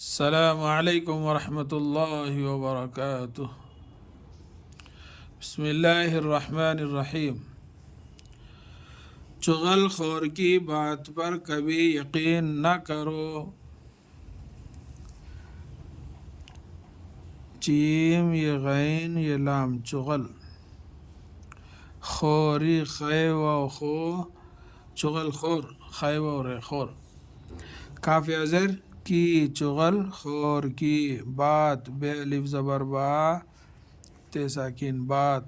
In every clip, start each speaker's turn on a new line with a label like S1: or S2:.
S1: السلام علیکم ورحمۃ اللہ وبرکاتہ۔ بسم اللہ الرحمن الرحیم۔ چغل خور کی بات پر کبھی یقین نہ کرو۔ جیم یہ غین یہ لام چغل، خوری خے و خو، چغل خور، خے و رے خور، کاف ازر کی چغل خور کی، بات بے الف زبر با تے ساکن بات،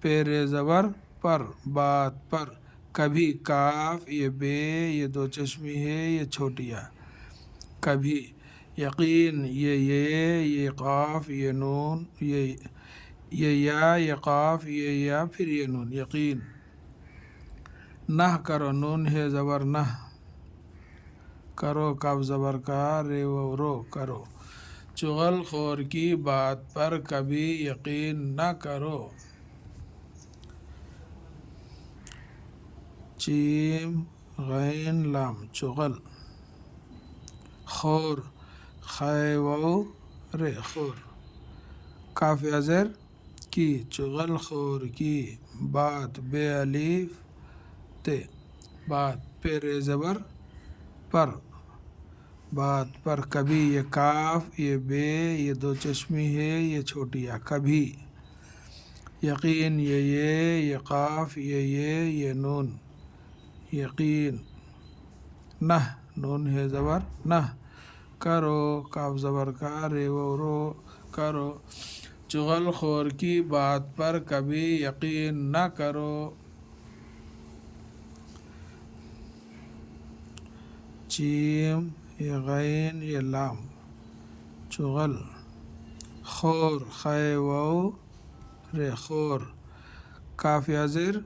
S1: پیرے زبر پر بات پر، کبھی کاف یہ بے یہ دو چشمی ہے یہ چھوٹیا، کبھی یقین یہ قاف یہ نون یہ یا قاف یہ پھر یہ نون، یقین نہ کرو، نون ہے زبر نہ، کرو کاف زبر کا، رے و رو کرو، چغل خور کی بات پر کبھی یقین نہ کرو۔ جیم غین لام چغل، خور خے و رے خور، کاف ازر کی چغل خور کی، بات بے الف تے بات پیرے زبر پر بات پر، کبھی یہ کاف یہ بے یہ دو چشمی ہے یہ چھوٹیا، کبھی یقین یہ قاف یہ نون، یقین نہ، نون ہے زبر نہ، کرو کاف زبر کا، رے و رو کرو، چغل خور کی بات پر کبھی یقین نہ کرو۔ جیم یہ غین یہ لام چغل، خور خے و رے خور، کاف ازر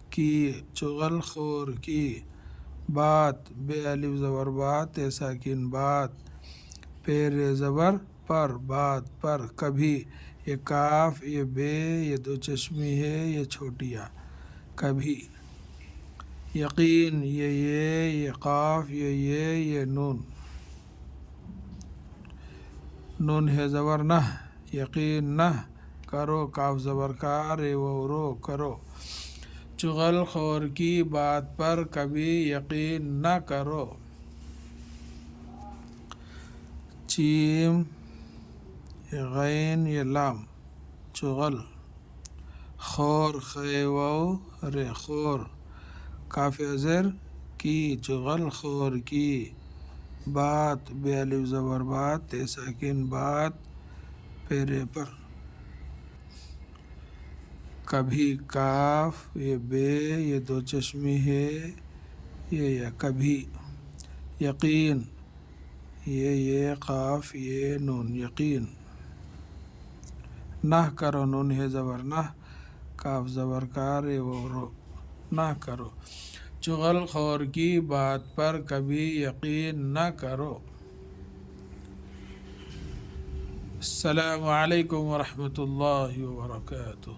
S1: کی چغل خور کی، بات بے الف زبر بات تے ساکن بات، پیرے زبر پر بات پر، کبھی یہ کاف یہ بے یہ دو چشمی ہے یہ چھوٹیا، کبھی یقین یہ قاف یہ نون، نون ہے زبر نہ، یقین نہ، کرو کاف زبر کا، رے و رو کرو، چغل خور کی بات پر کبھی یقین نہ کرو۔ جیم یہ غین یہ لام چغل، خور خے و رے خور، کاف ازر کی چغل خور کی، بات بے الف زبر بات تے ساکن بات، پیرے پر کبھی کاف یہ بے یہ دو چشمی ہے یہ کبھی، یقین یہ قاف یہ نون، یقین نہ کرو، نون ہے زبر نہ، کاف زبر کا، رے و رو نہ کرو، چغل خور کی بات پر کبھی یقین نہ کرو۔ السلام علیکم ورحمۃ اللہ وبرکاتہ۔